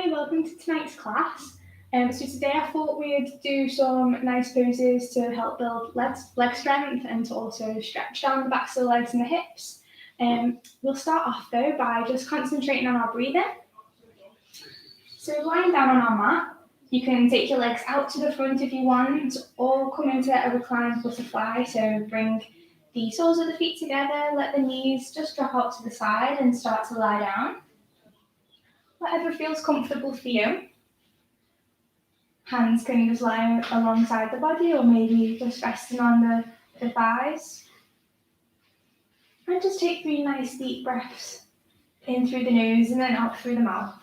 Hi, welcome to tonight's class. So today I thought we'd do some nice poses to help build leg strength and to also stretch down the backs of the legs and the hips. We'll start off though by just concentrating on our breathing. So lying down on our mat, you can take your legs out to the front if you want, or come into a reclined butterfly. So bring the soles of the feet together, let the knees just drop out to the side and start to lie down. Whatever feels comfortable for you. Hands can just lie alongside the body or maybe just resting on the thighs. And just take 3 nice deep breaths in through the nose and then out through the mouth.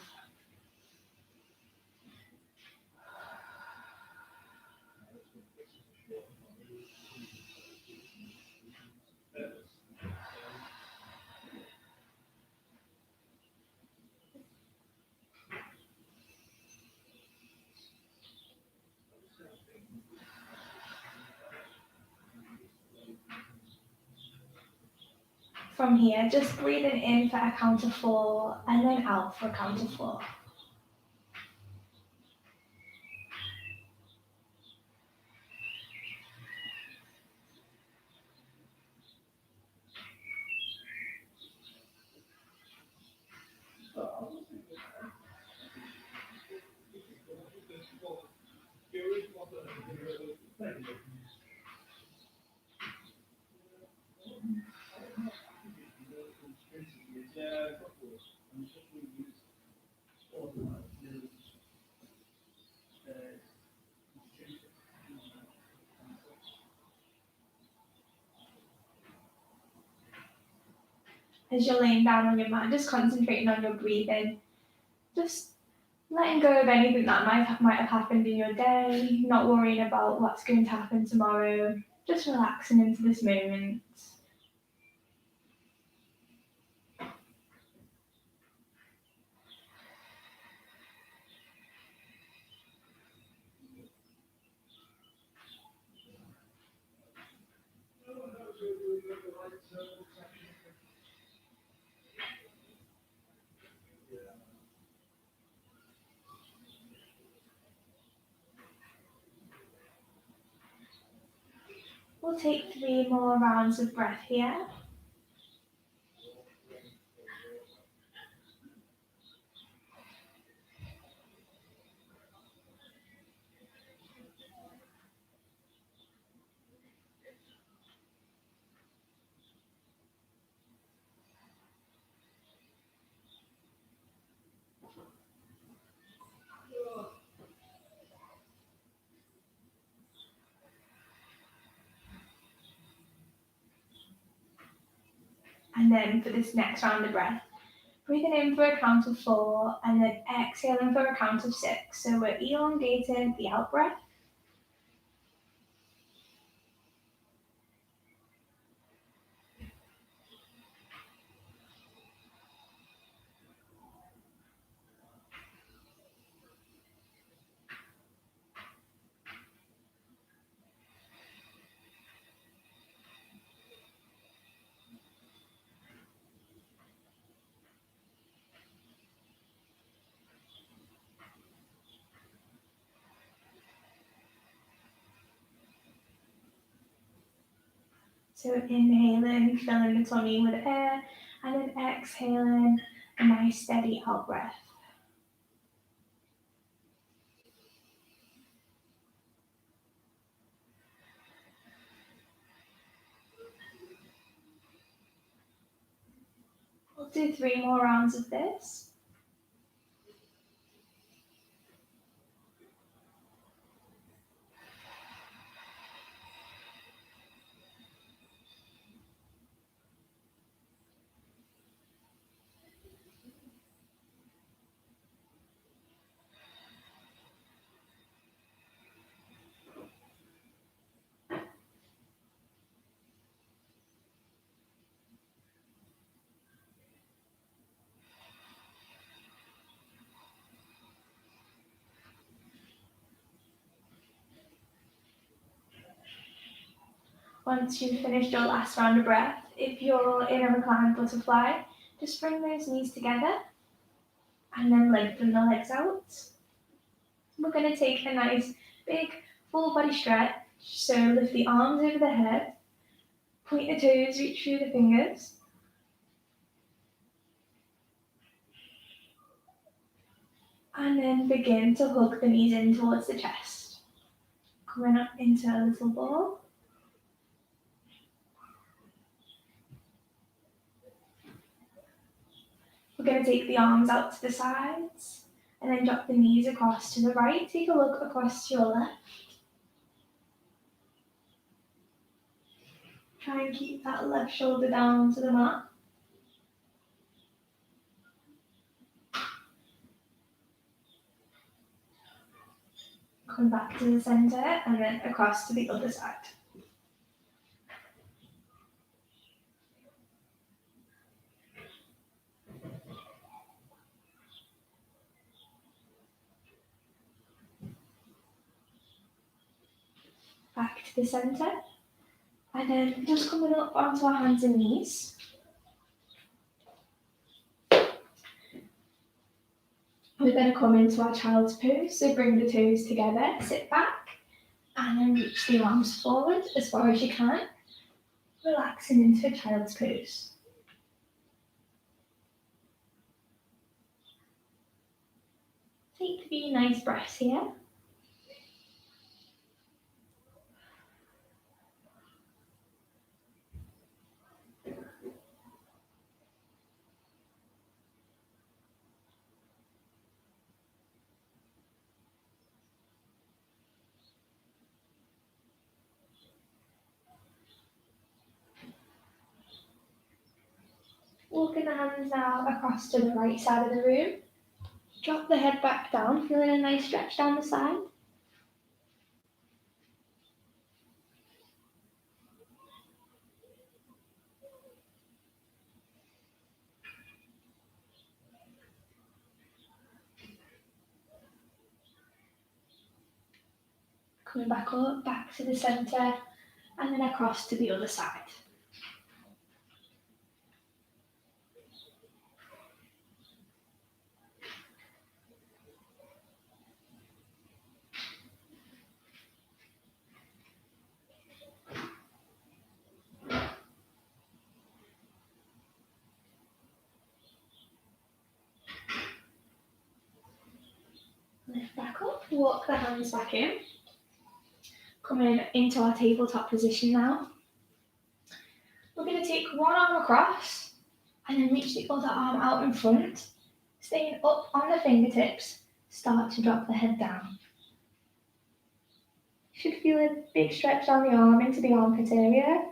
From here, just breathing in for a count of 4 and then out for a count of 4. As you're laying down on your mat, just concentrating on your breathing, just letting go of anything that might have happened in your day, not worrying about what's going to happen tomorrow, just relaxing into this moment. We'll take 3 more rounds of breath here. And then for this next round of breath, breathing in for a count of 4 and then exhaling for a count of 6. So we're elongating the out breath. So inhaling, filling the tummy with air, and then exhaling a nice steady out breath. We'll do 3 more rounds of this. Once you've finished your last round of breath, if you're in a reclined butterfly, just bring those knees together and then lengthen the legs out. We're going to take a nice big full body stretch. So lift the arms over the head, point the toes, reach through the fingers. And then begin to hug the knees in towards the chest. Coming up into a little ball. We're going to take the arms out to the sides and then drop the knees across to the right. Take a look across to your left. Try and keep that left shoulder down to the mat. Come back to the centre and then across to the other side. Back to the centre. And then just coming up onto our hands and knees. We're going to come into our child's pose. So bring the toes together, sit back, and then reach the arms forward as far as you can. Relaxing into a child's pose. Take 3 nice breaths here. Walking the hands now across to the right side of the room. Drop the head back down, feeling a nice stretch down the side. Coming back up, back to the centre, and then across to the other side. Lift back up, walk the hands back in. Coming into our tabletop position now. We're going to take one arm across and then reach the other arm out in front. Staying up on the fingertips, start to drop the head down. You should feel a big stretch down the arm into the armpit area.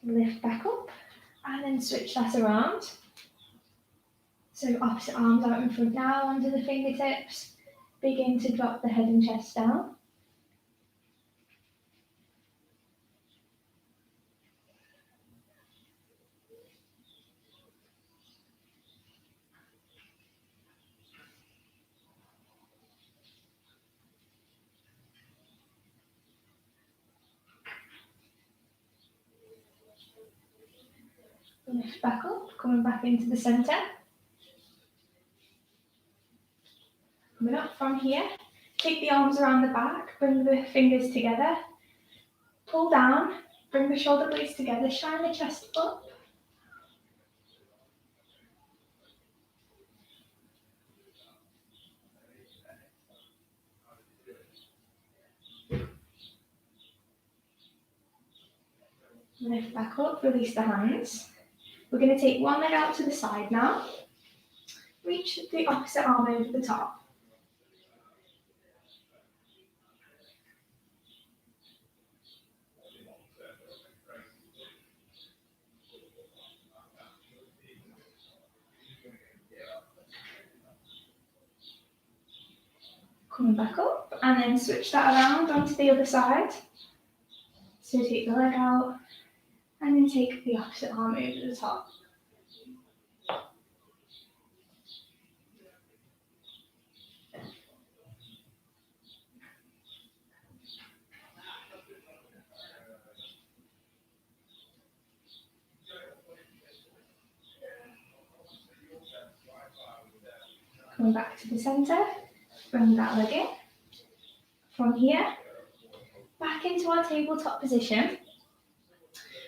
Lift back up and then switch that around. So opposite arms out in front now onto the fingertips. Begin to drop the head and chest down. Lift back up, coming back into the centre. Coming up from here, take the arms around the back, bring the fingers together, pull down, bring the shoulder blades together, shine the chest up. Lift back up, release the hands. We're going to take one leg out to the side now. Reach the opposite arm over the top. Coming back up and then switch that around onto the other side. So take the leg out and then take the opposite arm over the top. Coming back to the centre, bring that leg in. From here, back into our tabletop position.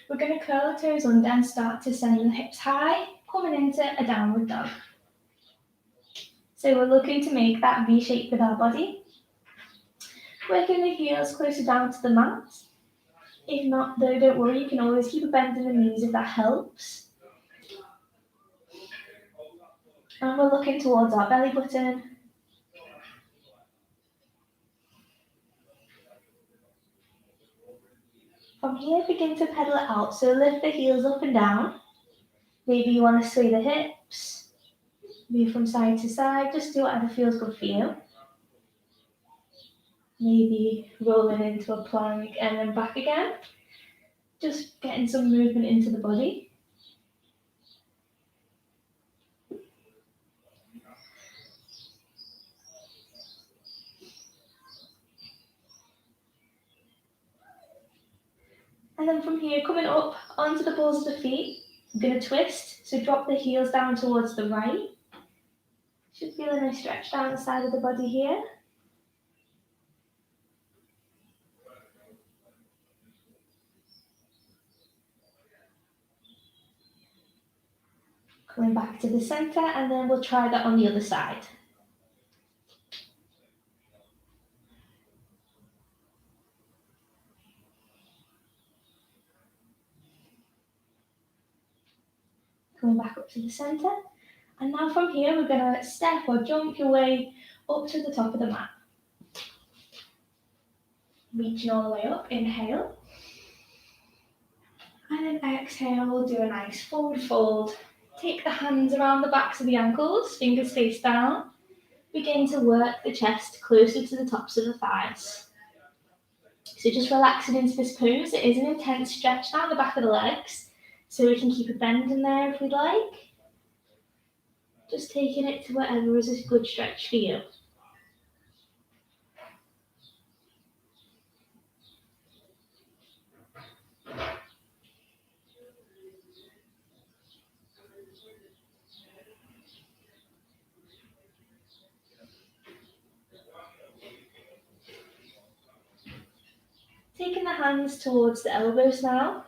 We're going to curl the toes under and start to send the hips high, coming into a downward dog. So we're looking to make that V shape with our body. Working the heels closer down to the mat. If not, though, don't worry, you can always keep a bend in the knees if that helps. And we're looking towards our belly button. From here, begin to pedal it out. So lift the heels up and down. Maybe you want to sway the hips. Move from side to side. Just do whatever feels good for you. Maybe rolling into a plank and then back again. Just getting some movement into the body. And then from here, coming up onto the balls of the feet, I'm going to twist. So drop the heels down towards the right. Should feel a nice stretch down the side of the body here. Coming back to the centre, and then we'll try that on the other side. Coming back up to the centre. And now from here, we're going to step or jump your way up to the top of the mat. Reaching all the way up, inhale. And then exhale, we'll do a nice forward fold. Take the hands around the backs of the ankles, fingers face down. Begin to work the chest closer to the tops of the thighs. So just relaxing into this pose. It is an intense stretch down the back of the legs, so we can keep a bend in there if we'd like. Just taking it to whatever is a good stretch for you. Taking the hands towards the elbows now.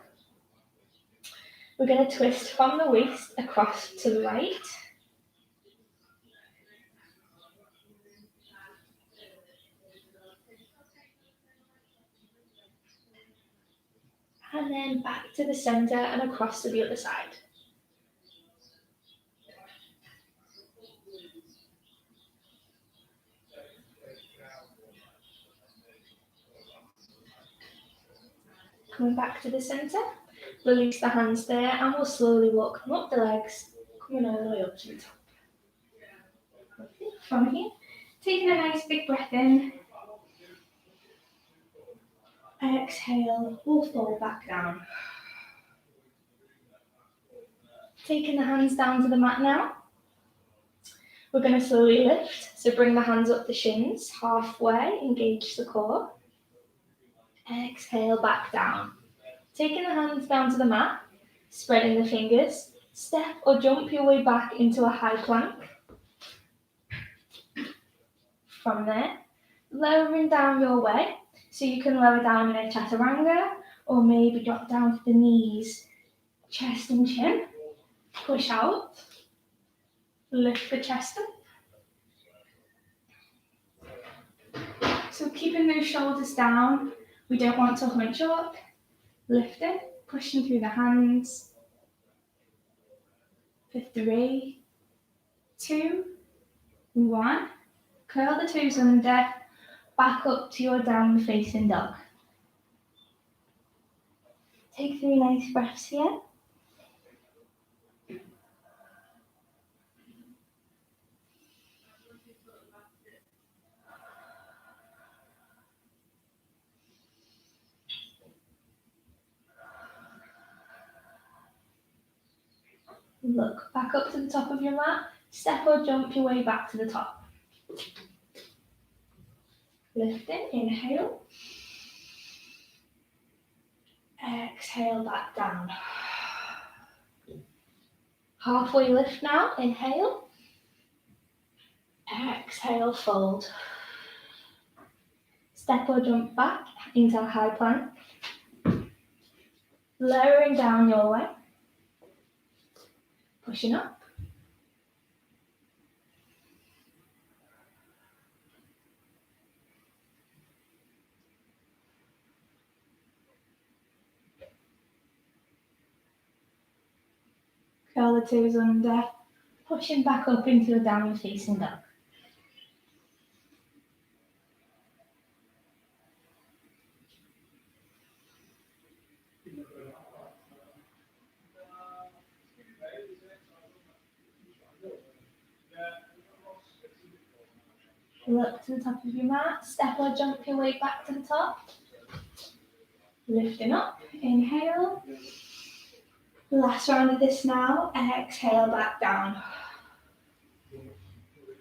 We're going to twist from the waist across to the right. And then back to the centre and across to the other side. Coming back to the centre, release the hands there, and we'll slowly walk up the legs, coming all the way up to the top. From here, taking a nice big breath in. Exhale, we'll fall back down. Taking the hands down to the mat now. We're going to slowly lift, so bring the hands up the shins, halfway, engage the core. Exhale, back down. Taking the hands down to the mat, spreading the fingers, step or jump your way back into a high plank. From there, lowering down your way, so you can lower down in a chaturanga, or maybe drop down to the knees, chest and chin, push out, lift the chest up. So keeping those shoulders down, we don't want to hunch up, lifting, pushing through the hands. For 3, 2, 1. Curl the toes under, back up to your downward facing dog. Take 3 nice breaths here. Look back up to the top of your mat, step or jump your way back to the top. Lifting, inhale. Exhale, back down. Halfway lift now, inhale. Exhale, fold. Step or jump back into a high plank. Lowering down your way. Pushing up. Curl the toes under. Pushing back up into a downward facing dog. Look to the top of your mat. Step or jump your way back to the top. Lifting up. Inhale. Last round of this now. Exhale back down.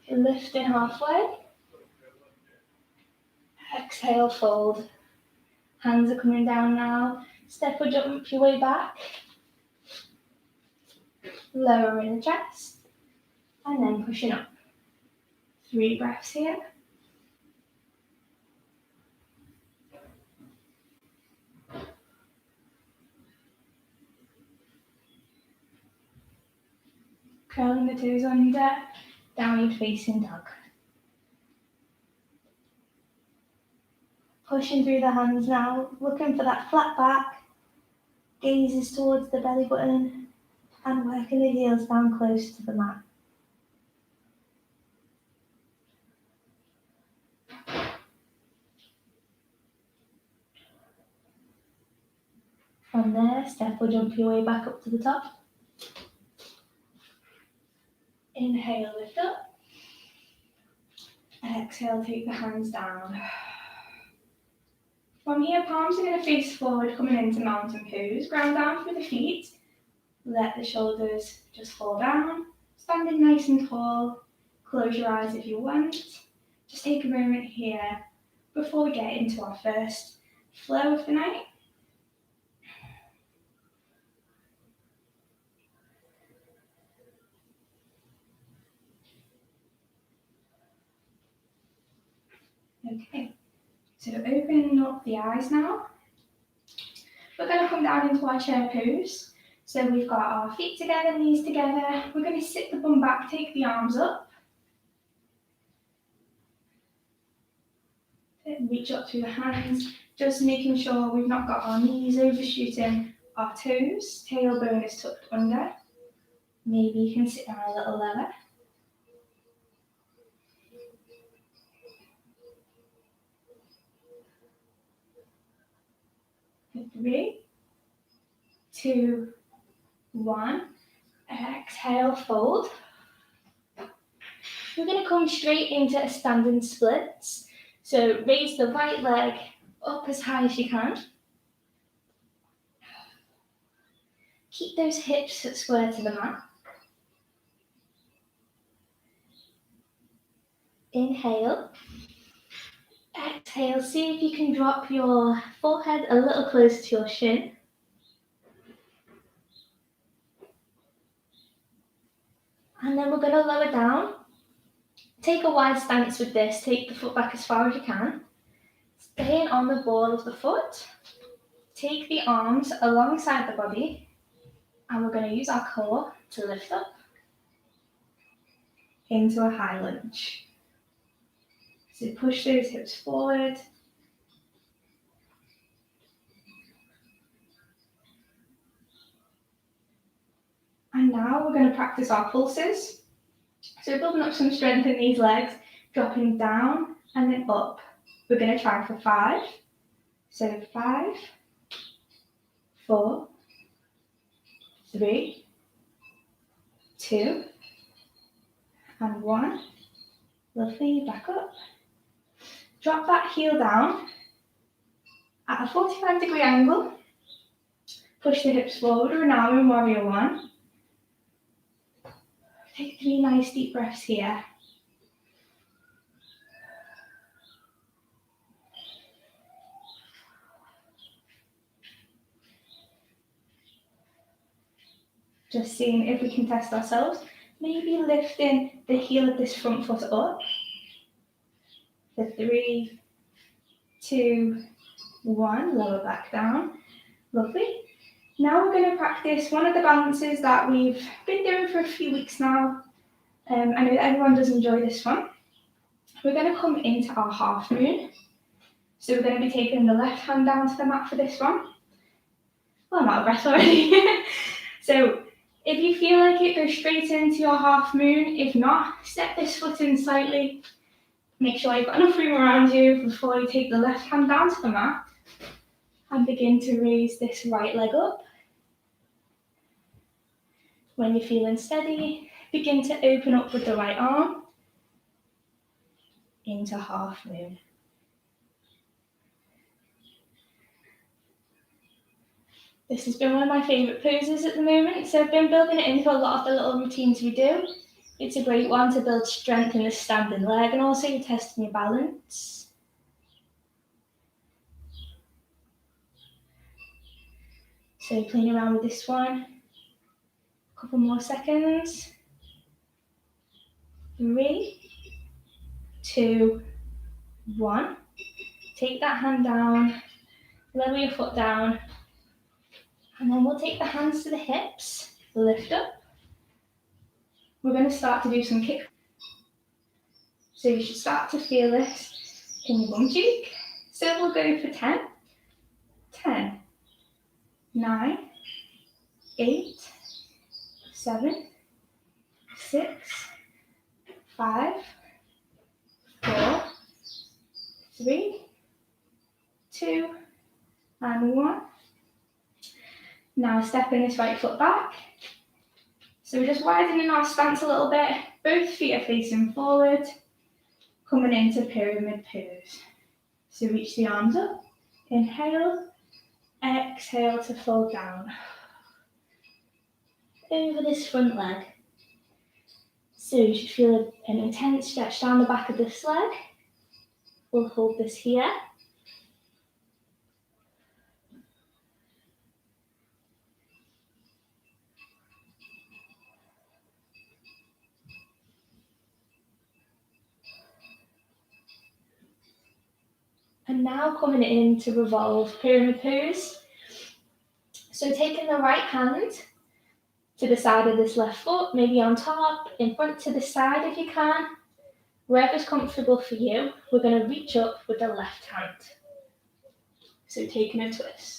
Lifting halfway. Exhale, fold. Hands are coming down now. Step or jump your way back. Lowering the chest. And then pushing up. 3 breaths here. Curling the toes under. Downward facing dog. Pushing through the hands now. Looking for that flat back. Gazes towards the belly button. And working the heels down close to the mat. From there, step or jump your way back up to the top. Inhale, lift up. Exhale, take the hands down. From here, palms are going to face forward, coming into mountain pose. Ground down through the feet. Let the shoulders just fall down. Standing nice and tall. Close your eyes if you want. Just take a moment here before we get into our first flow of the night. Okay, so opening up the eyes now. We're going to come down into our chair pose. So we've got our feet together, knees together. We're going to sit the bum back, take the arms up. Reach up through the hands, just making sure we've not got our knees overshooting our toes. Tailbone is tucked under. Maybe you can sit down a little lower. For 3, 2, 1. Exhale, fold. We're going to come straight into a standing splits. So raise the right leg up as high as you can. Keep those hips square to the mat. Inhale. Exhale, see if you can drop your forehead a little closer to your shin. And then we're going to lower down. Take a wide stance with this. Take the foot back as far as you can. Staying on the ball of the foot. Take the arms alongside the body. And we're going to use our core to lift up into a high lunge. So push those hips forward. And now we're going to practice our pulses. So building up some strength in these legs, dropping down and then up. We're going to try for 5. So 5, 4, 3, 2, and 1. Lovely, back up. Drop that heel down at a 45-degree angle. Push the hips forward. We're now in warrior 1. Take 3 nice deep breaths here. Just seeing if we can test ourselves. Maybe lifting the heel of this front foot up For 3, 2, 1, lower back down. Lovely. Now we're going to practice one of the balances that we've been doing for a few weeks now. I know that everyone does enjoy this one. We're going to come into our half moon. So we're going to be taking the left hand down to the mat for this one. Well, I'm out of breath already. So if you feel like it, go straight into your half moon. If not, step this foot in slightly. Make sure you've got enough room around you before you take the left hand down to the mat and begin to raise this right leg up. When you're feeling steady, begin to open up with the right arm into half moon. This has been one of my favourite poses at the moment, so I've been building it into a lot of the little routines we do. It's a great one to build strength in the standing leg, and also you're testing your balance. So playing around with this one. A couple more seconds. 3, 2, 1. Take that hand down, level your foot down, and then we'll take the hands to the hips, lift up. We're going to start to do some kick. So you should start to feel this in your bum cheek. So we'll go for 10, 10, 9, 8, 7, 6, 5, 4, 3, 2, and 1. Now stepping this right foot back. So we're just widening our stance a little bit. Both feet are facing forward, coming into pyramid pose. So reach the arms up, inhale, exhale to fold down. Over this front leg. So you should feel an intense stretch down the back of this leg. We'll hold this here. And now coming into revolved pyramid pose. So taking the right hand to the side of this left foot, maybe on top, in front to the side if you can. Wherever's comfortable for you, we're going to reach up with the left hand. So taking a twist.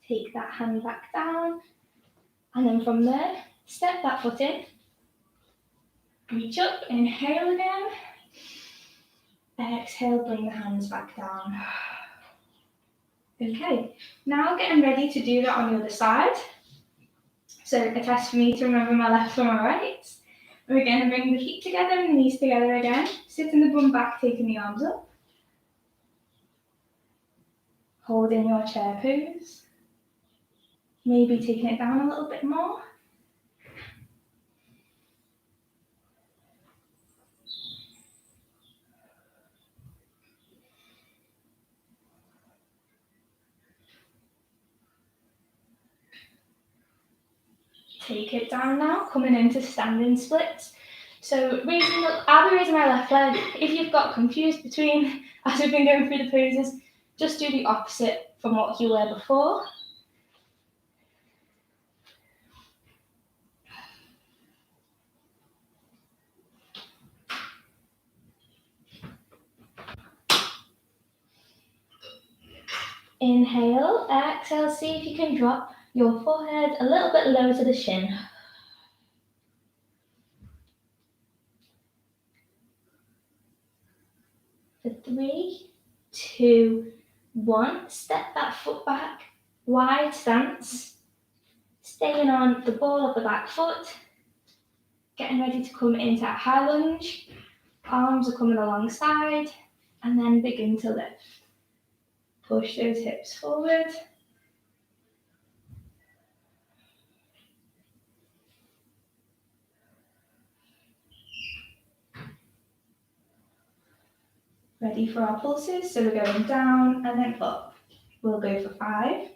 Take that hand back down, and then from there, step that foot in. Reach up, inhale again. Exhale, bring the hands back down. Okay, now getting ready to do that on the other side. So a test for me to remember my left from my right. We're going to bring the feet together and the knees together again. Sitting the bum back, taking the arms up. Holding your chair pose. Maybe taking it down a little bit more. Take it down now, coming into standing splits. So I'll be raising my left leg. If you've got confused between, as we've been going through the poses, just do the opposite from what you were before. Inhale, exhale, see if you can drop your forehead a little bit lower to the shin. For 3, 2, 1, step that foot back, wide stance, staying on the ball of the back foot, getting ready to come into a high lunge, arms are coming alongside, and then begin to lift. Push those hips forward. Ready for our pulses? So we're going down and then up. We'll go for 5,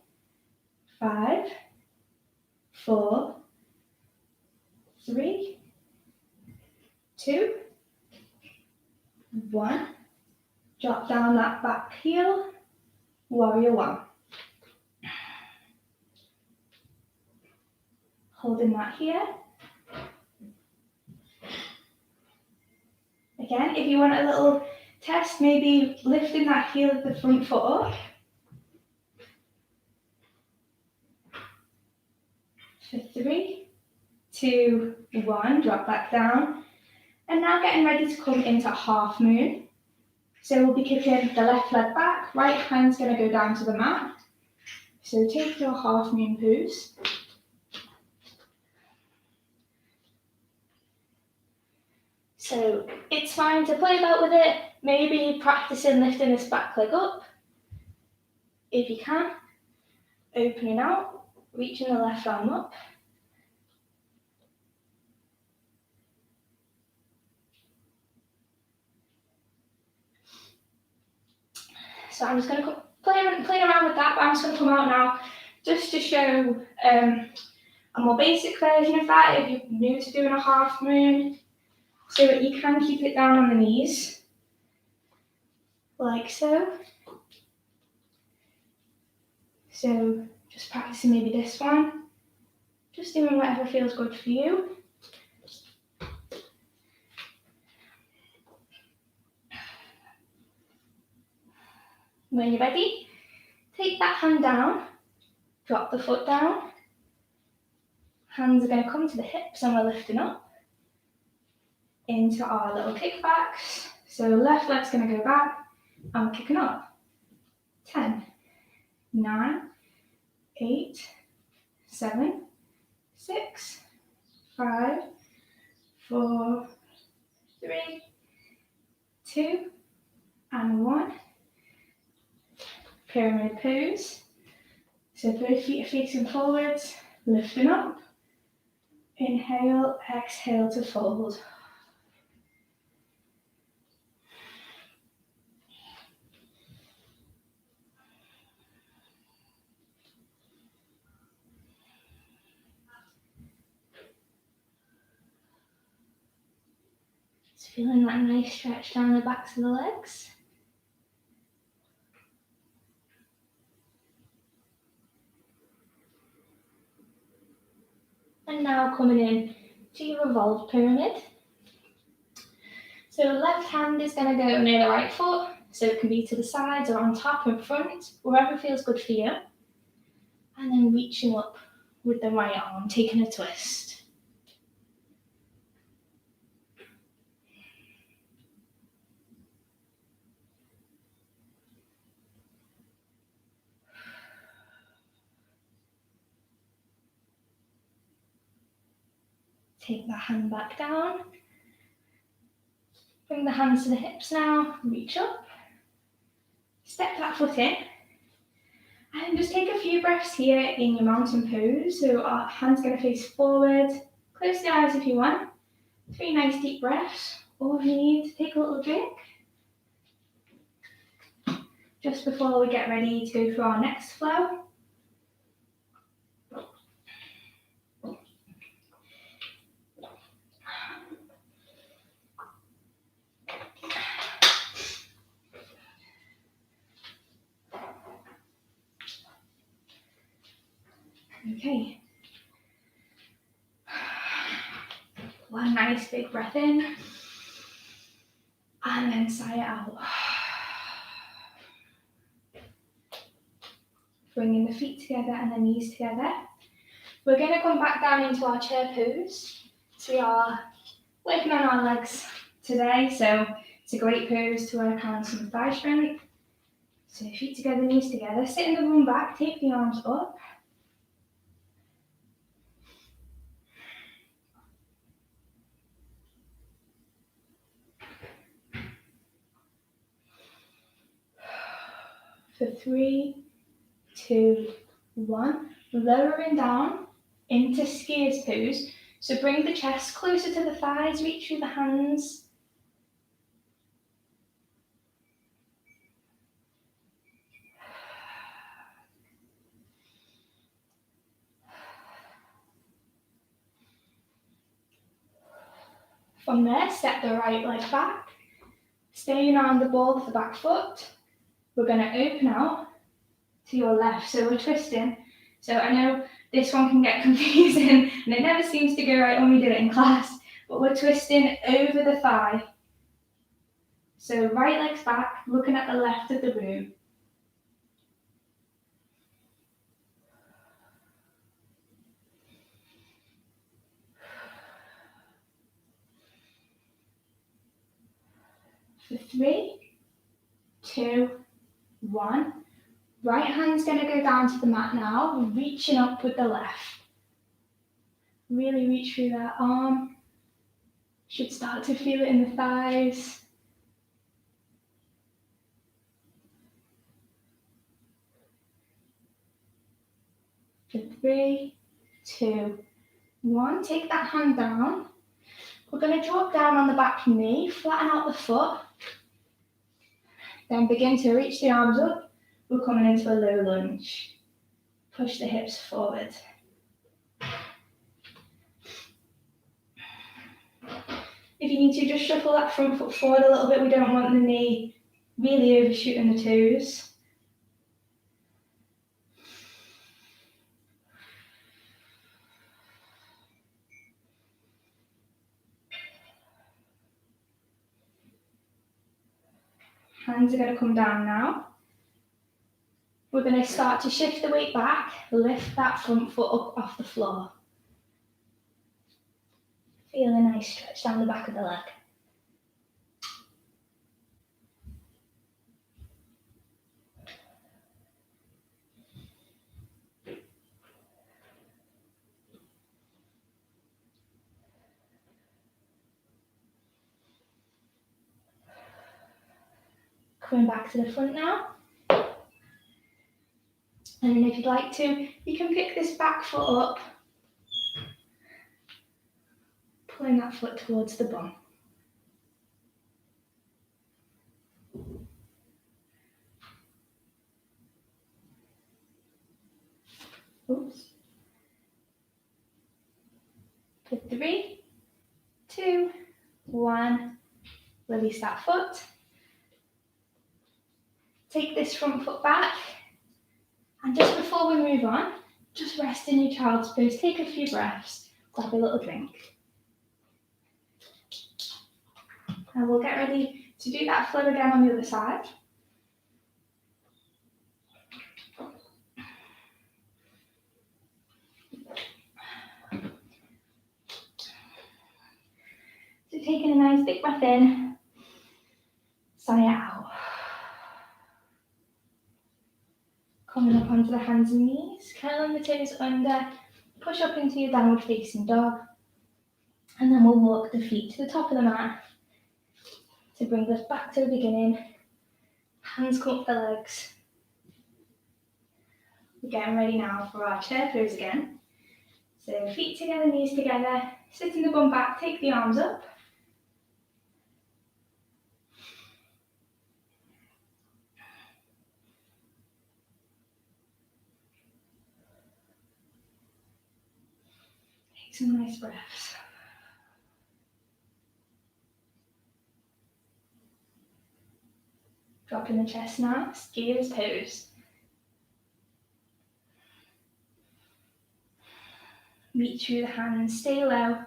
5, 4, 3, 2, 1. Drop down that back heel. Warrior 1. Holding that here. Again, if you want a little test, maybe lifting that heel of the front foot up. For 3, 2, 1, drop back down. And now getting ready to come into half moon. So we'll be kicking the left leg back, right hand's going to go down to the mat. So take your half moon pose. So it's fine to play about with it, maybe practicing lifting this back leg up. If you can, opening out, reaching the left arm up. So I'm just going to play around with that, but I'm just going to come out now just to show a more basic version of that if you're new to doing a half moon. So that you can keep it down on the knees, like so. So just practicing maybe this one, just doing whatever feels good for you. When you're ready, take that hand down, drop the foot down. Hands are going to come to the hips and we're lifting up into our little kickbacks. So left leg's going to go back and we're kicking up. 10, 9, 8, 7, 6, 5, 4, 3, 2, and 1. Pyramid pose. So both feet are facing forwards, lifting up. Inhale, exhale to fold. Just feeling that nice stretch down the backs of the legs. And now coming in to your revolved pyramid. So left hand is going to go near the right foot, so it can be to the sides or on top or front, wherever feels good for you. And then reaching up with the right arm, taking a twist. Take that hand back down. Bring the hands to the hips now, reach up. Step that foot in. And just take a few breaths here in your mountain pose. So our hands going to face forward. Close the eyes if you want. 3 nice deep breaths. Or if you need to take a little drink. Just before we get ready to go through our next flow. Okay. One nice big breath in. And then sigh it out. Bringing the feet together and the knees together. We're going to come back down into our chair pose. So we are working on our legs today. So it's a great pose to work on some thigh strength. So feet together, knees together. Sit in the bum back, take the arms up. For 3, 2, 1. Lowering down into skiers pose. So bring the chest closer to the thighs, reach through the hands. From there, step the right leg back, staying on the ball of the back foot. We're going to open out to your left, so we're twisting. So I know this one can get confusing and it never seems to go right when we do it in class, but we're twisting over the thigh. So right leg's back, looking at the left of the room. For 3, 2, 1. Right hand's going to go down to the mat now, reaching up with the left. Really reach through that arm. Should start to feel it in the thighs. For 3, 2, 1. Take that hand down. We're going to drop down on the back knee, flatten out the foot. Then begin to reach the arms up. We're coming into a low lunge. Push the hips forward. If you need to, just shuffle that front foot forward a little bit. We don't want the knee really overshooting the toes. Hands are going to come down now. We're going to start to shift the weight back, lift that front foot up off the floor. Feel a nice stretch down the back of the leg. Coming back to the front now. And then if you'd like to, you can pick this back foot up, pulling that foot towards the bum. Oops. For 3, 2, 1. Release that foot. Take this front foot back. And just before we move on, just rest in your child's pose. Take a few breaths. Grab a little drink. And we'll get ready to do that flow again on the other side. So taking a nice big breath in, sigh it out. Coming up onto the hands and knees, curling the toes under, push up into your downward facing dog, and then we'll walk the feet to the top of the mat to bring us back to the beginning. Hands come up the legs. We're getting ready now for our chair pose again. So feet together, knees together, sitting the bum back, take the arms up. Take some nice breaths. Dropping the chest now, skiers pose. Reach through the hands, stay low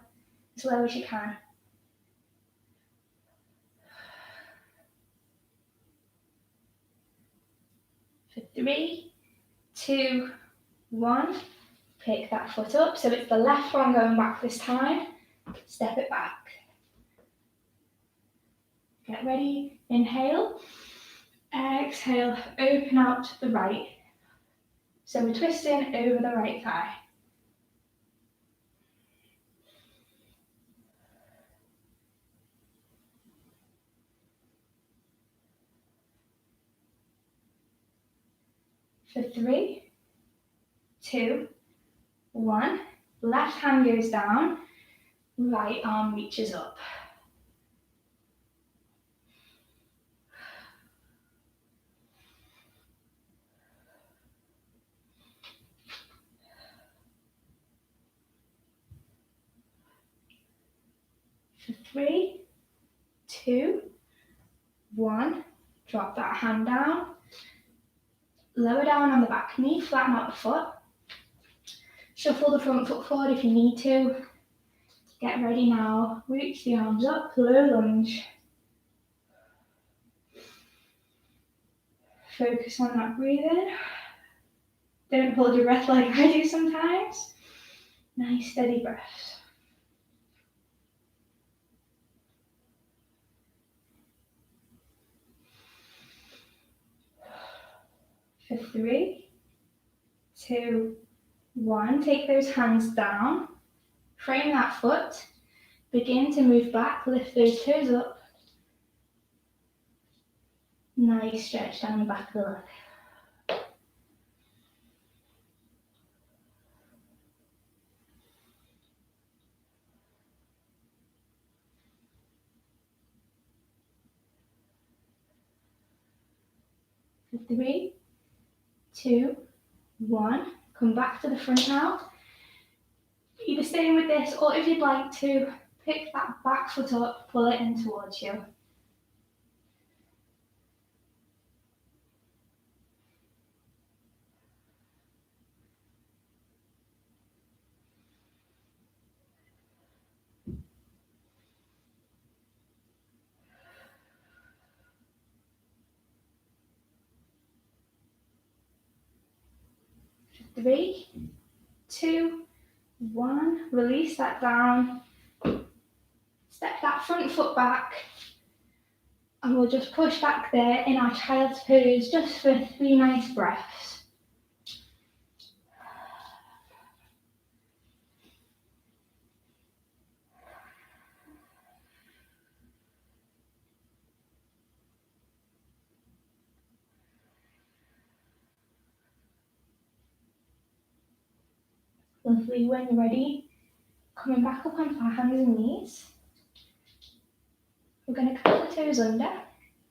as you can. For 3, 2, 1, pick that foot up. So it's the left one going back this time. Step it back. Get ready, inhale. Exhale, open out to the right. So we're twisting over the right thigh. For 3, 2, 1. Left hand goes down, right arm reaches up. For 3, 2, 1. Drop that hand down. Lower down on the back knee, flatten out the foot. Shuffle the front foot forward if you need to. Get ready now. Reach the arms up, low lunge. Focus on that breathing. Don't hold your breath like I do sometimes. Nice steady breaths. For 3, 2, 1. Take those hands down. Frame that foot. Begin to move back. Lift those toes up. Nice stretch down the back of the leg. For 3, 2, 1. Come back to the front now. Either staying with this, or if you'd like to, pick that back foot up, pull it in towards you. For 3, 2, 1. Release that down. Step that front foot back. And we'll just push back there in our child's pose just for 3 nice breaths. Lovely. When you're ready, coming back up onto our hands and knees. We're going to curl the toes under,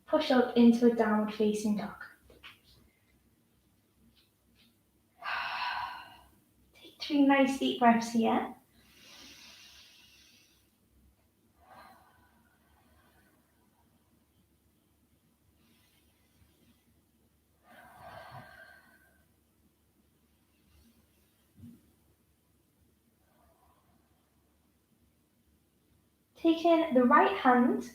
push up into a downward facing dog. Take 3 nice deep breaths here. Taking the right hand,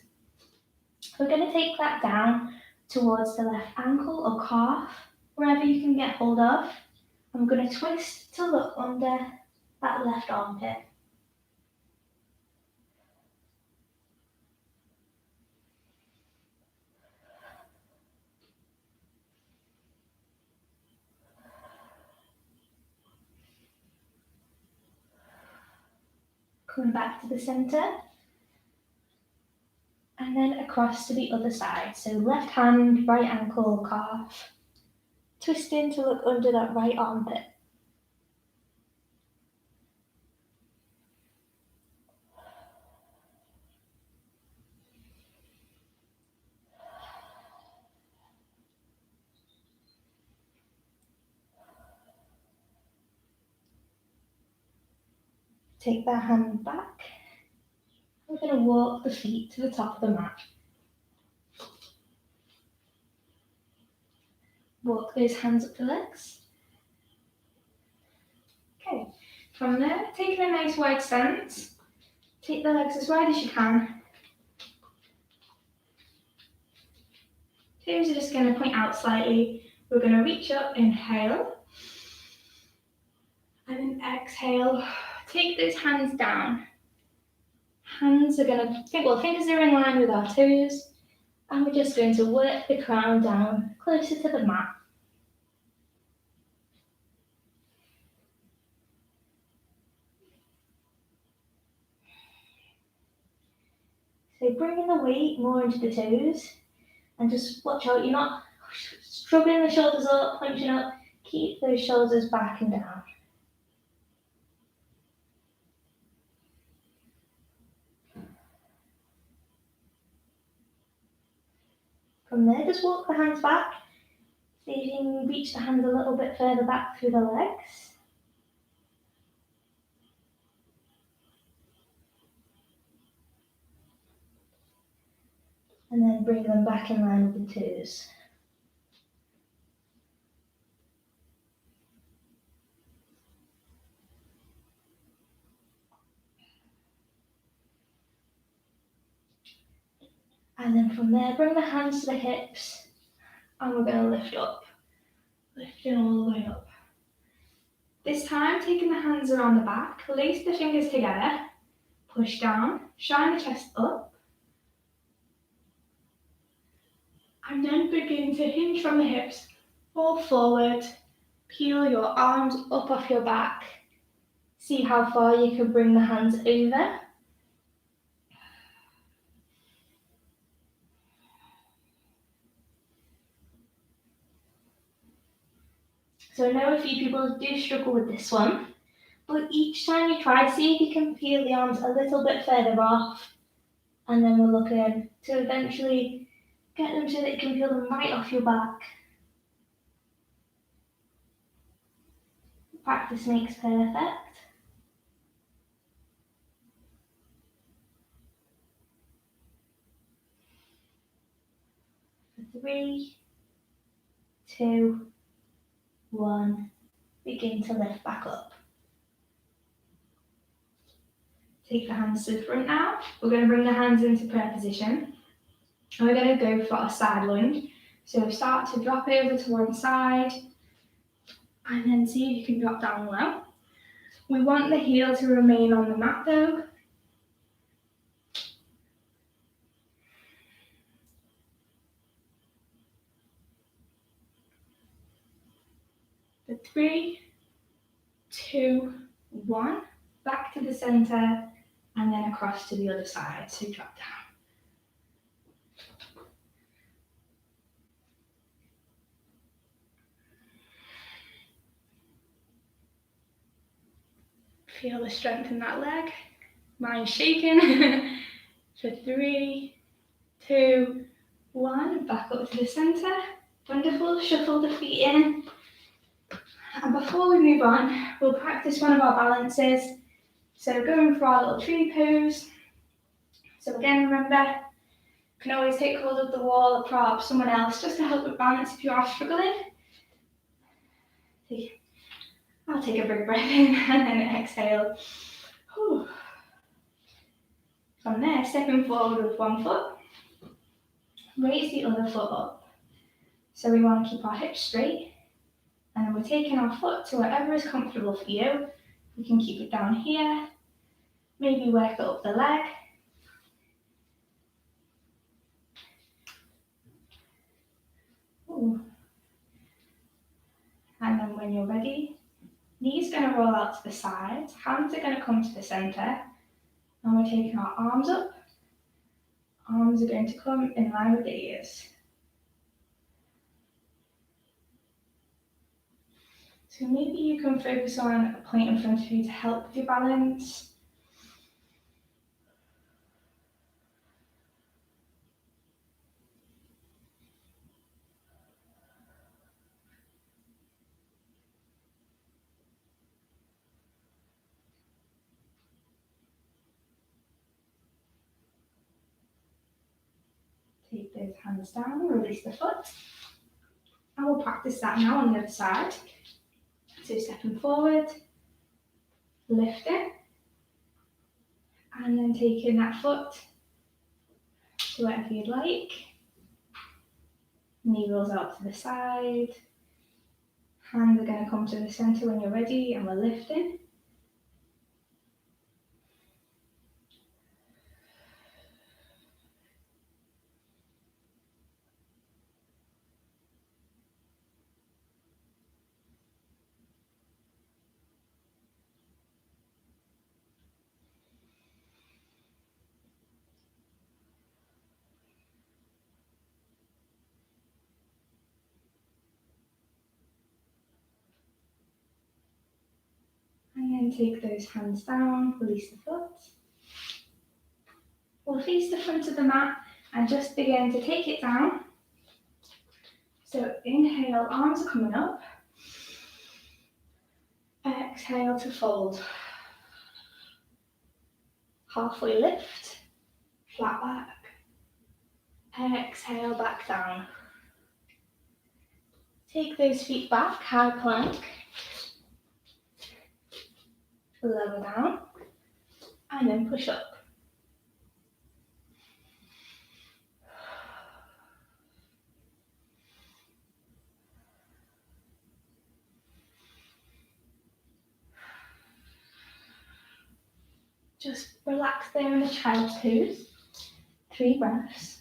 we're going to take that down towards the left ankle or calf, wherever you can get hold of. I'm going to twist to look under that left armpit. Coming back to the centre. And then across to the other side. So left hand, right ankle, calf. Twisting to look under that right armpit. Take that hand back. We're going to walk the feet to the top of the mat. Walk those hands up the legs. Okay, from there, taking a nice wide stance. Take the legs as wide as you can. Toes are just going to point out slightly. We're going to reach up, inhale. And then exhale. Take those hands down. Hands are going to, fingers are in line with our toes. And we're just going to work the crown down closer to the mat. So bringing the weight more into the toes. And just watch out, you're not struggling the shoulders up, punching up. Keep those shoulders back and down. From there, just walk the hands back. See if you can reach the hands a little bit further back through the legs. And then bring them back in line with the toes. And then from there, bring the hands to the hips, and we're going to lift up. Lifting all the way up. This time, taking the hands around the back, lace the fingers together, push down, shine the chest up, and then begin to hinge from the hips, fall forward, peel your arms up off your back. See how far you can bring the hands over. So I know a few people do struggle with this one, but each time you try, see if you can peel the arms a little bit further off, and then we're looking to eventually get them so that you can peel them right off your back. Practice makes perfect. For 3, 2, 1, begin to lift back up. Take the hands to the front now. We're going to bring the hands into prayer position. And we're going to go for a side lunge. So start to drop over to one side and then see if you can drop down low. We want the heel to remain on the mat though. For 3, 2, 1, back to the center and then across to the other side. So drop down. Feel the strength in that leg. Mine's shaking. For 3, 2, 1, back up to the center. Wonderful. Shuffle the feet in. And before we move on, we'll practice one of our balances. So going for our little tree pose. So again, remember, you can always take hold of the wall or prop someone else just to help with balance if you are struggling. I'll take a big breath in and then exhale. Whew. From there, stepping forward with one foot, raise the other foot up. So we want to keep our hips straight, and then we're taking our foot to wherever is comfortable for you. We can keep it down here, maybe work it up the leg. Ooh. And then when you're ready, knees going to roll out to the sides, hands are going to come to the center, and we're taking our arms up. Arms are going to come in line with the ears. So maybe you can focus on a point in front of you to help with your balance. Take those hands down, release the foot. And we'll practice that now on the other side. So stepping forward, lifting, and then taking that foot to wherever you'd like. Knee rolls out to the side. Hands are going to come to the center when you're ready, and we're lifting. And then take those hands down, release the foot. We'll face the front of the mat and just begin to take it down. So inhale, arms are coming up. Exhale to fold. Halfway lift, flat back. Exhale back down. Take those feet back, high plank. Lower down. And then push up. Just relax there in a child's pose. 3 breaths.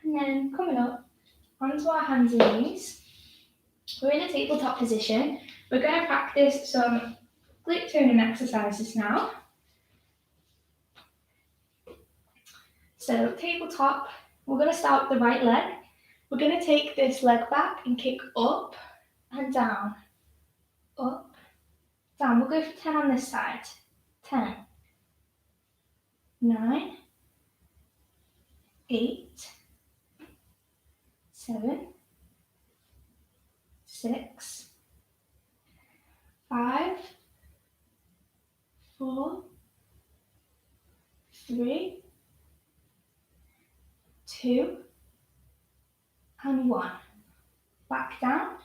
And then coming up onto our hands and knees. We're in a tabletop position. We're going to practice some glute toning exercises now. So tabletop, we're going to start with the right leg. We're going to take this leg back and kick up and down, up, down. We'll go for 10 on this side. 10, 9, 8, 7, 6, 5, 4, 3, 2, and 1. Back down,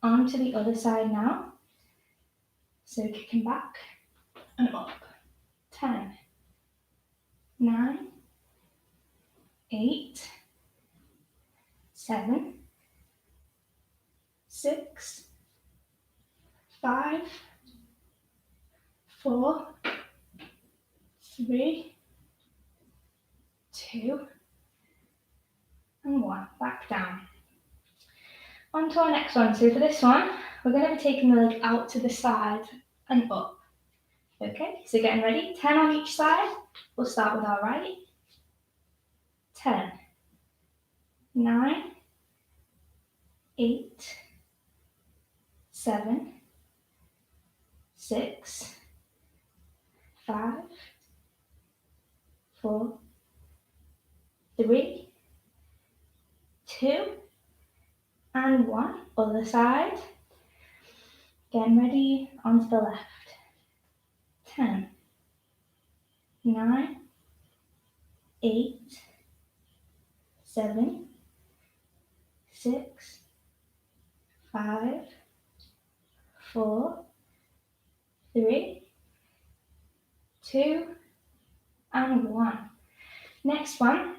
onto the other side now. So kicking back and up. 10, 9, 8, 7, 6, 5, 4, 3, 2, and 1. Back down. On to our next one. So for this one, we're going to be taking the leg out to the side and up. Okay, so getting ready. 10 on each side. We'll start with our right. 10, 9, 8, 7, 6, 5, 4, 3, 2, and 1. Other side. Getting ready, onto the left. 10, 9, 8, 7, 6, 5, 4, 3, 2, and 1. Next one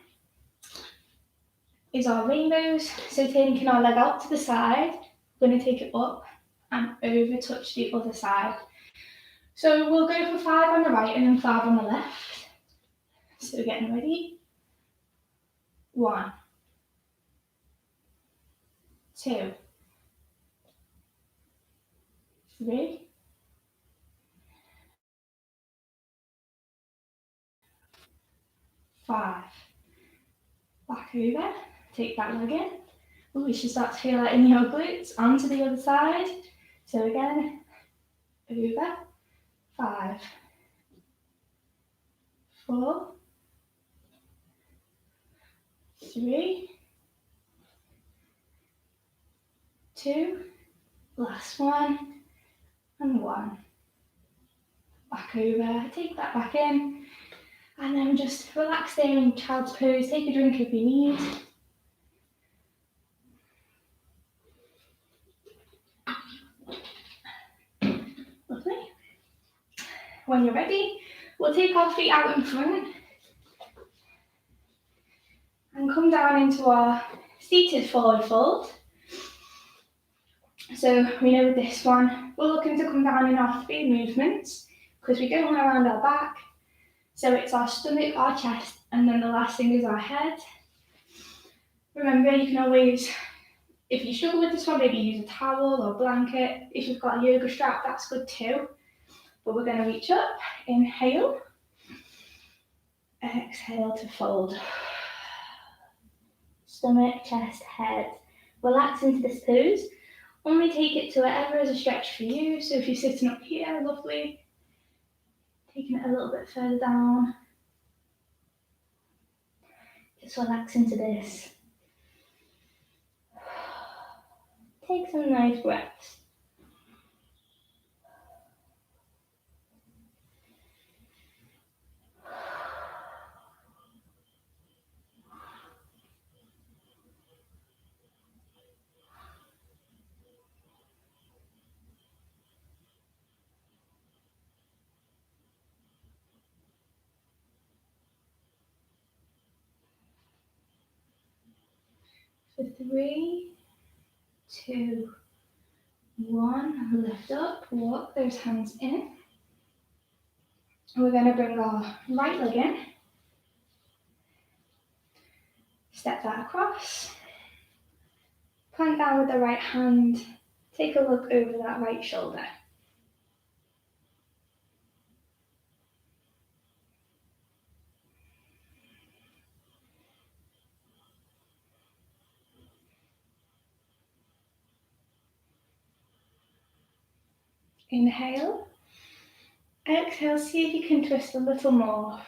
is our rainbows. So taking our leg out to the side, we're going to take it up and over, touch the other side. So we'll go for 5 on the right and then 5 on the left. So getting ready. 1, 2, 3, 5. Back over, take that leg in. Ooh, you should start to feel that in your glutes. Onto the other side. So again, over, 5, 4, 3, 2, last one, and 1. Back over, take that back in, and then just relax there in child's pose. Take a drink if you need. Lovely. When you're ready, we'll take our feet out in front and come down into our seated forward fold. So we know with this one, we're looking to come down in our 3 movements because we don't want to round our back. So it's our stomach, our chest, and then the last thing is our head. Remember, you can always, if you struggle with this one, maybe use a towel or blanket. If you've got a yoga strap, that's good too. But we're going to reach up, inhale, exhale to fold. Stomach, chest, head. Relax into this pose. Only take it to wherever is a stretch for you. So if you're sitting up here, lovely. Taking it a little bit further down. Just relax into this. Take some nice breaths. For 3, 2, 1, lift up, walk those hands in. We're going to bring our right leg in. Step that across. Plant down with the right hand. Take a look over that right shoulder. Inhale. Exhale, see if you can twist a little more.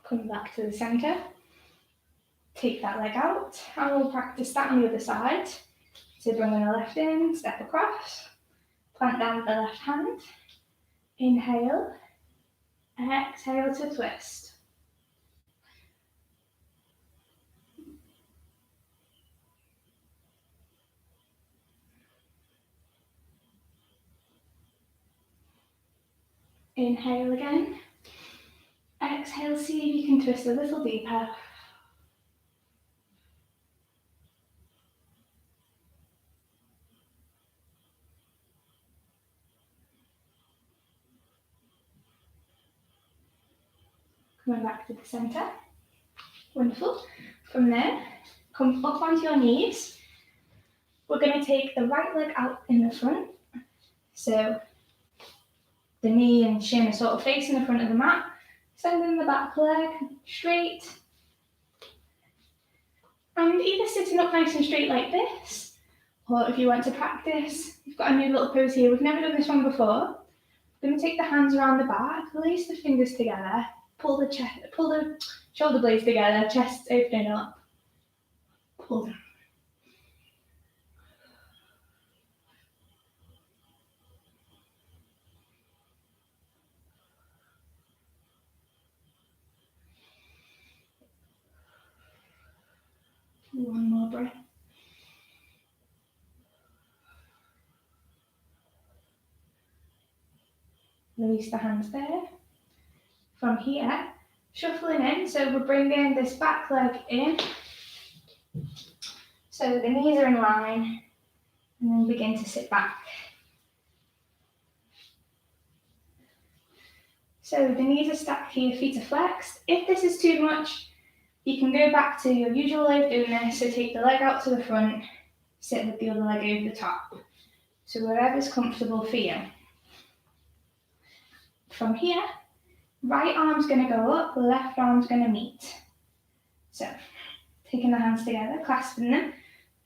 Come back to the center. Take that leg out, and we'll practice that on the other side. So bringing the left in, step across, plant down with the left hand. Inhale, exhale to twist. Inhale again. Exhale, see if you can twist a little deeper. Coming back to the center. Wonderful. From there, come up onto your knees. We're going to take the right leg out in the front. So the knee and shin are sort of facing the front of the mat. Sending the back leg straight. And either sitting up nice and straight like this, or if you want to practice, you've got a new little pose here. We've never done this one before. We're going to take the hands around the back, lace the fingers together, pull the shoulder blades together, chest opening up. Pull them. One more breath. Release the hands there. From here, shuffling in, so we're bringing this back leg in. So the knees are in line, and then begin to sit back. So the knees are stacked here, feet are flexed. If this is too much, you can go back to your usual way of doing this. So take the leg out to the front, sit with the other leg over the top. So wherever's comfortable for you. From here, right arm's going to go up, left arm's going to meet. So taking the hands together, clasping them.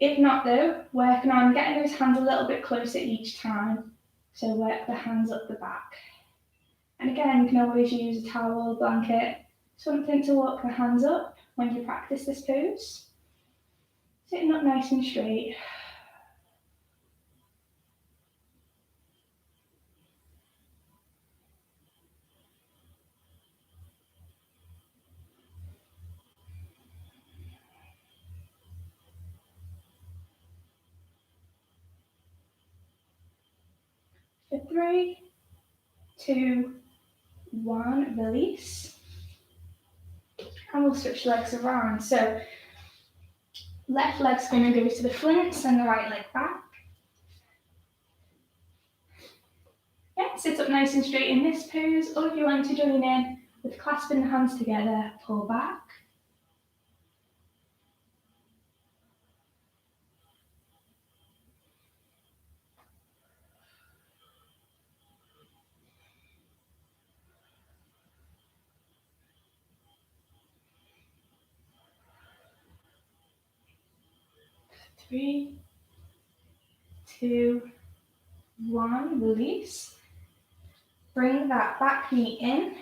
If not though, working on getting those hands a little bit closer each time. So work the hands up the back. And again, you can always use a towel, blanket, something to walk the hands up when you practice this pose. Sitting up nice and straight. For 3, 2, 1, release. And we'll switch legs around. So left leg's going to go to the front, send the right leg back. Yeah, sit up nice and straight in this pose, or if you want to join in with clasping the hands together, pull back. Three, 2, 1, release. Bring that back knee in.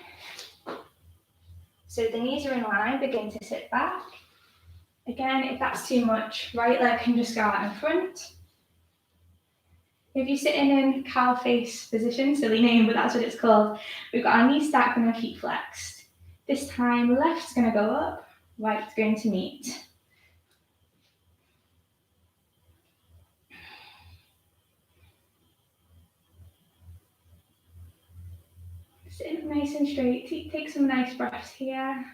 So the knees are in line, begin to sit back. Again, if that's too much, right leg can just go out in front. If you're sitting in cow face position, silly name, but that's what it's called, we've got our knees stacked and our feet flexed. This time, left's going to go up, right's going to meet. Sit up nice and straight. Take some nice breaths here.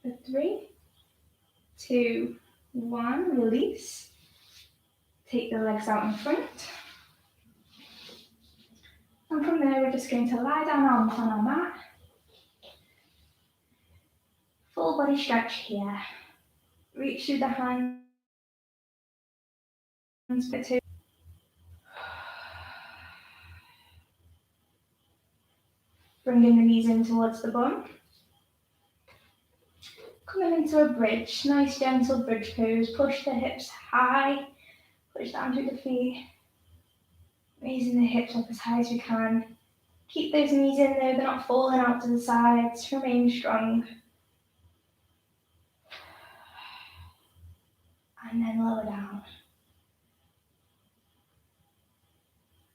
For 3, 2, 1, release. Take the legs out in front. And from there, we're just going to lie down on our mat. Full body stretch here. Reach through the hands. Bringing the knees in towards the bum. Coming into a bridge, nice gentle bridge pose. Push the hips high, push down through the feet. Raising the hips up as high as you can. Keep those knees in there, they're not falling out to the sides. Remain strong. And then lower down.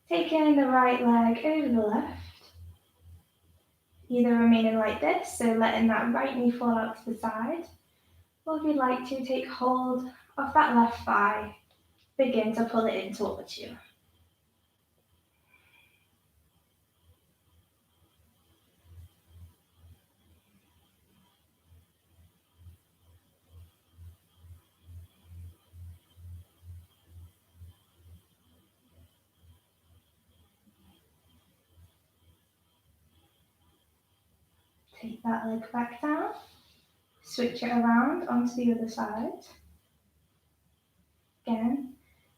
Taking the right leg over the left. Either remaining like this, so letting that right knee fall out to the side. Or if you'd like to, take hold of that left thigh. Begin to pull it in towards you. Take that leg back down. Switch it around onto the other side. Again,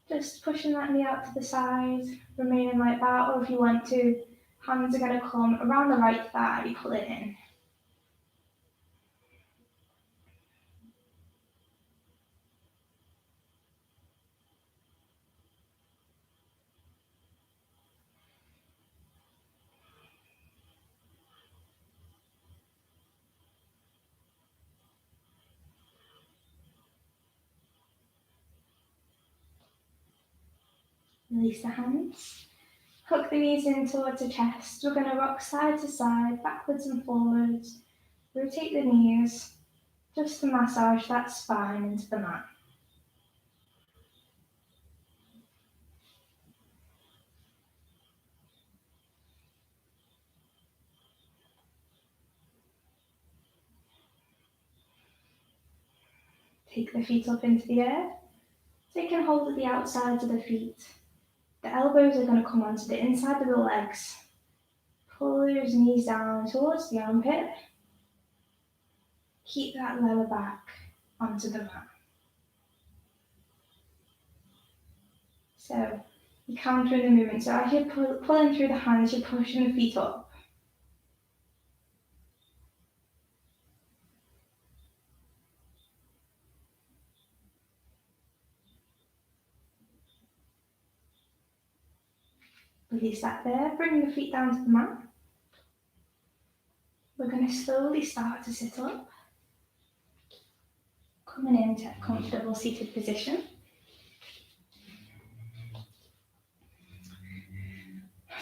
just pushing that knee out to the side, remaining like that, or if you want to, hands are going to come around the right thigh, pull it in. Release the hands. Hook the knees in towards the chest. We're going to rock side to side, backwards and forwards. Rotate the knees, just to massage that spine into the mat. Take the feet up into the air. Taking hold of the outsides of the feet. The elbows are going to come onto the inside of the legs. Pull those knees down towards the armpit. Keep that lower back onto the mat. So you're countering the movement. So as you're pulling through the hands, you're pushing the feet up. Release that there. Bring the feet down to the mat. We're going to slowly start to sit up. Coming into a comfortable seated position.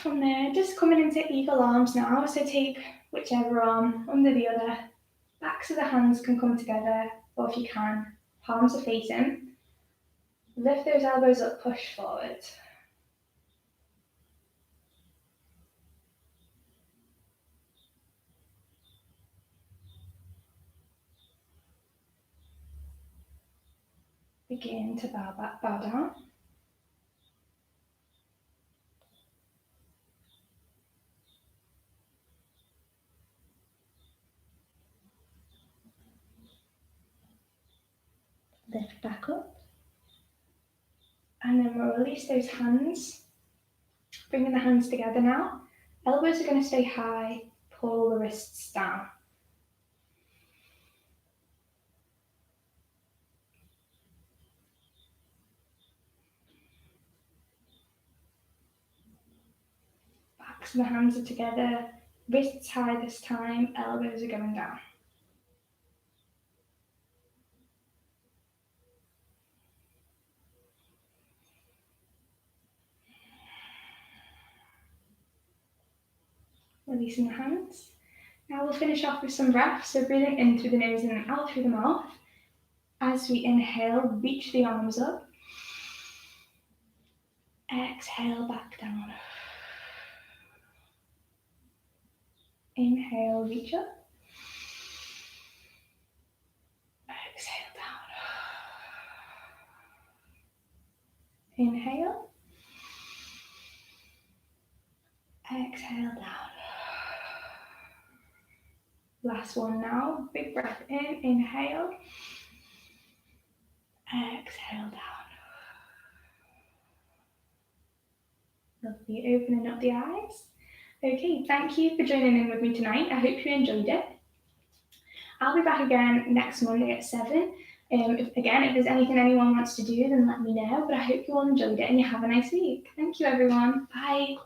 From there, just coming into eagle arms now. So take whichever arm under the other. Backs of the hands can come together, or if you can, palms are facing. Lift those elbows up, push forward. Begin to bow back, bow down. Lift back up. And then we'll release those hands. Bringing the hands together now. Elbows are going to stay high, pull the wrists down. Backs of the hands are together, wrists high this time, elbows are going down. Releasing the hands. Now we'll finish off with some breaths, so breathing in through the nose and then out through the mouth. As we inhale, reach the arms up. Exhale back down. Inhale, reach up. Exhale down. Inhale. Exhale down. Last one now. Big breath in. Inhale. Exhale down. Lovely. Opening up the eyes. Okay, thank you for joining in with me tonight. I hope you enjoyed it. I'll be back again next Monday at 7. If there's anything anyone wants to do, then let me know. But I hope you all enjoyed it and you have a nice week. Thank you, everyone. Bye.